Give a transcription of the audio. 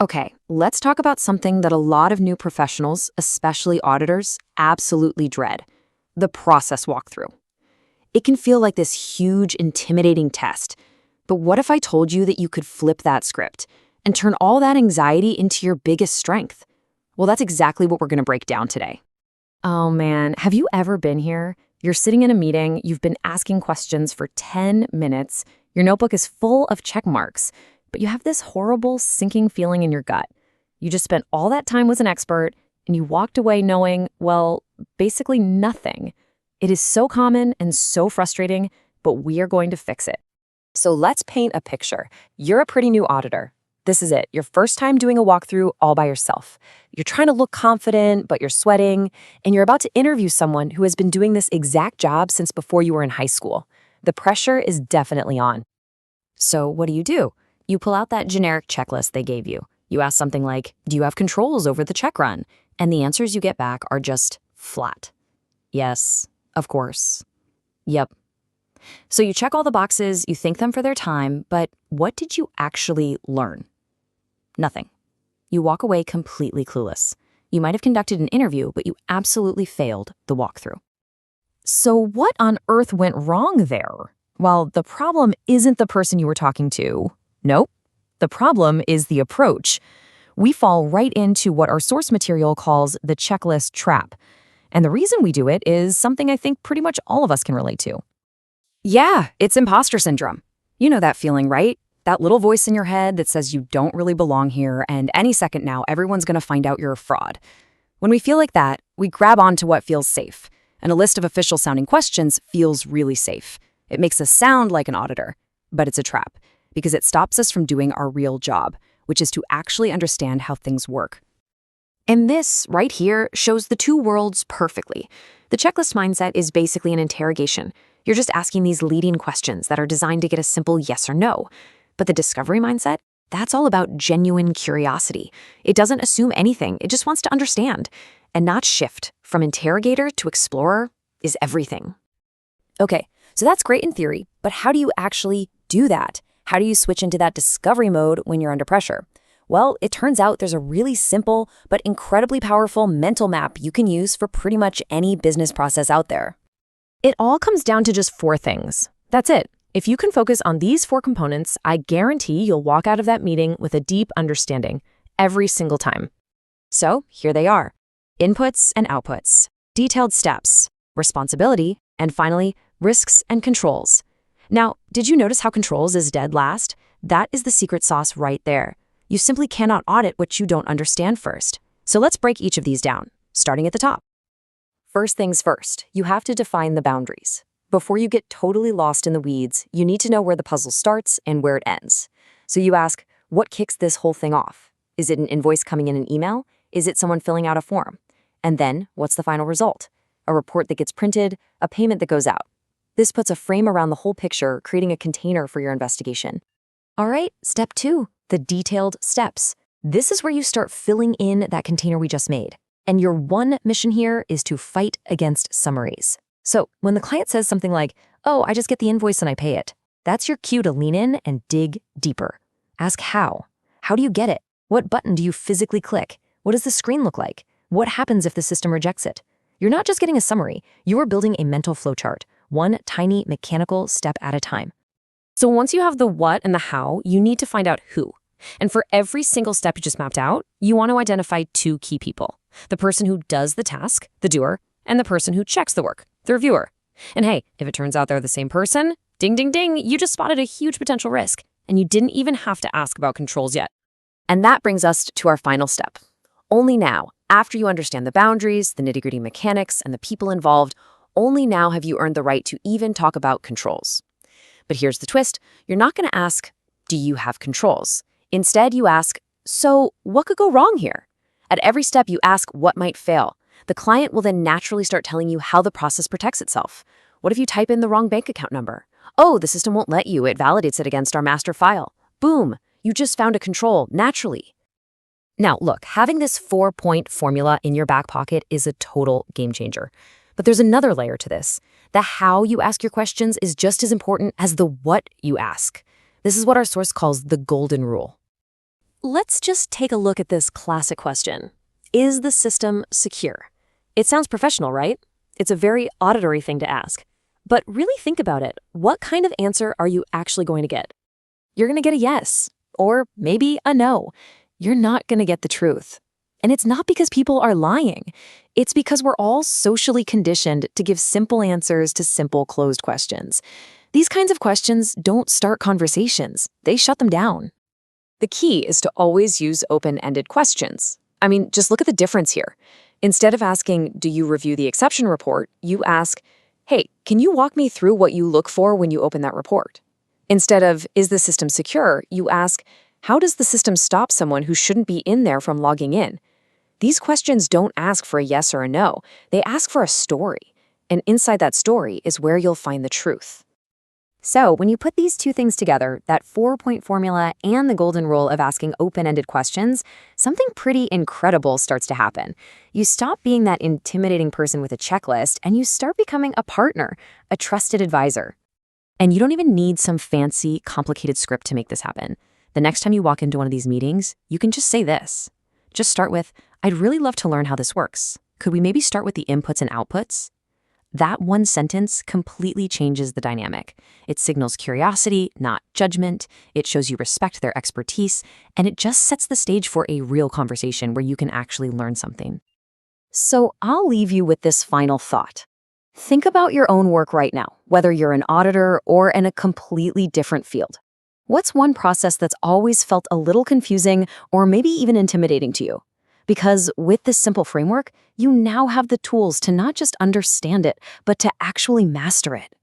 Okay, let's talk about something that a lot of new professionals, especially auditors, absolutely dread: the process walkthrough. It can feel like this huge, intimidating test. But what if I told you that you could flip that script and turn all that anxiety into your biggest strength? Well, that's exactly what we're going to break down today. Oh man, have you ever been here? You're sitting in a meeting, you've been asking questions for 10 minutes, your notebook is full of check marks, but you have this horrible sinking feeling in your gut. You just spent all that time with an expert, and you walked away knowing, well, basically nothing. It is so common and so frustrating, but we are going to fix it. So let's paint a picture. You're a pretty new auditor. This is it, your first time doing a walkthrough all by yourself. You're trying to look confident, but you're sweating, and you're about to interview someone who has been doing this exact job since before you were in high school. The pressure is definitely on. So what do? You pull out that generic checklist they gave you. You ask something like, do you have controls over the check run? And the answers you get back are just flat. Yes, of course. Yep. So you check all the boxes, you thank them for their time, but what did you actually learn? Nothing. You walk away completely clueless. You might have conducted an interview, but you absolutely failed the walkthrough. So what on earth went wrong there? Well, the problem isn't the person you were talking to. Nope. The problem is the approach. We fall right into what our source material calls the checklist trap. And the reason we do it is something I think pretty much all of us can relate to. Yeah, it's imposter syndrome. You know that feeling, right? That little voice in your head that says you don't really belong here, and any second now, everyone's going to find out you're a fraud. When we feel like that, we grab onto what feels safe, and a list of official-sounding questions feels really safe. It makes us sound like an auditor, but it's a trap, because it stops us from doing our real job, which is to actually understand how things work. And this, right here, shows the two worlds perfectly. The checklist mindset is basically an interrogation. You're just asking these leading questions that are designed to get a simple yes or no. But the discovery mindset, that's all about genuine curiosity. It doesn't assume anything, it just wants to understand. And not shift from interrogator to explorer is everything. Okay, so that's great in theory, but how do you actually do that? How do you switch into that discovery mode when you're under pressure? Well, it turns out there's a really simple but incredibly powerful mental map you can use for pretty much any business process out there. It all comes down to just 4 things. That's it. If you can focus on these 4 components, I guarantee you'll walk out of that meeting with a deep understanding every single time. So here they are: inputs and outputs, detailed steps, responsibility, and finally, risks and controls. Now, did you notice how controls is dead last? That is the secret sauce right there. You simply cannot audit what you don't understand first. So let's break each of these down, starting at the top. First things first, you have to define the boundaries. Before you get totally lost in the weeds, you need to know where the puzzle starts and where it ends. So you ask, what kicks this whole thing off? Is it an invoice coming in an email? Is it someone filling out a form? And then, what's the final result? A report that gets printed, a payment that goes out. This puts a frame around the whole picture, creating a container for your investigation. All right, step 2, the detailed steps. This is where you start filling in that container we just made. And your one mission here is to fight against summaries. So when the client says something like, oh, I just get the invoice and I pay it, that's your cue to lean in and dig deeper. Ask how. How do you get it? What button do you physically click? What does the screen look like? What happens if the system rejects it? You're not just getting a summary, you are building a mental flowchart, one tiny mechanical step at a time. So once you have the what and the how, you need to find out who. And for every single step you just mapped out, you want to identify 2 key people: the person who does the task, the doer, and the person who checks the work, the reviewer. And hey, if it turns out they're the same person, ding, ding, ding, you just spotted a huge potential risk, and you didn't even have to ask about controls yet. And that brings us to our final step. Only now, after you understand the boundaries, the nitty-gritty mechanics, and the people involved, only now have you earned the right to even talk about controls. But here's the twist. You're not going to ask, do you have controls? Instead, you ask, so what could go wrong here? At every step, you ask what might fail. The client will then naturally start telling you how the process protects itself. What if you type in the wrong bank account number? Oh, the system won't let you. It validates it against our master file. Boom, you just found a control naturally. Now, look, having this 4-point formula in your back pocket is a total game changer. But there's another layer to this. The how you ask your questions is just as important as the what you ask. This is what our source calls the golden rule. Let's just take a look at this classic question. Is the system secure? It sounds professional, right? It's a very auditory thing to ask. But really think about it. What kind of answer are you actually going to get? You're going to get a yes, or maybe a no. You're not going to get the truth. And it's not because people are lying. It's because we're all socially conditioned to give simple answers to simple closed questions. These kinds of questions don't start conversations. They shut them down. The key is to always use open-ended questions. I mean, just look at the difference here. Instead of asking, do you review the exception report, you ask, hey, can you walk me through what you look for when you open that report? Instead of, is the system secure, you ask, how does the system stop someone who shouldn't be in there from logging in? These questions don't ask for a yes or a no. They ask for a story. And inside that story is where you'll find the truth. So when you put these two things together, that 4-point formula and the golden rule of asking open-ended questions, something pretty incredible starts to happen. You stop being that intimidating person with a checklist, and you start becoming a partner, a trusted advisor. And you don't even need some fancy, complicated script to make this happen. The next time you walk into one of these meetings, you can just say this. Just start with, I'd really love to learn how this works. Could we maybe start with the inputs and outputs? That one sentence completely changes the dynamic. It signals curiosity, not judgment. It shows you respect their expertise, and it just sets the stage for a real conversation where you can actually learn something. So I'll leave you with this final thought. Think about your own work right now, whether you're an auditor or in a completely different field. What's one process that's always felt a little confusing or maybe even intimidating to you? Because with this simple framework, you now have the tools to not just understand it, but to actually master it.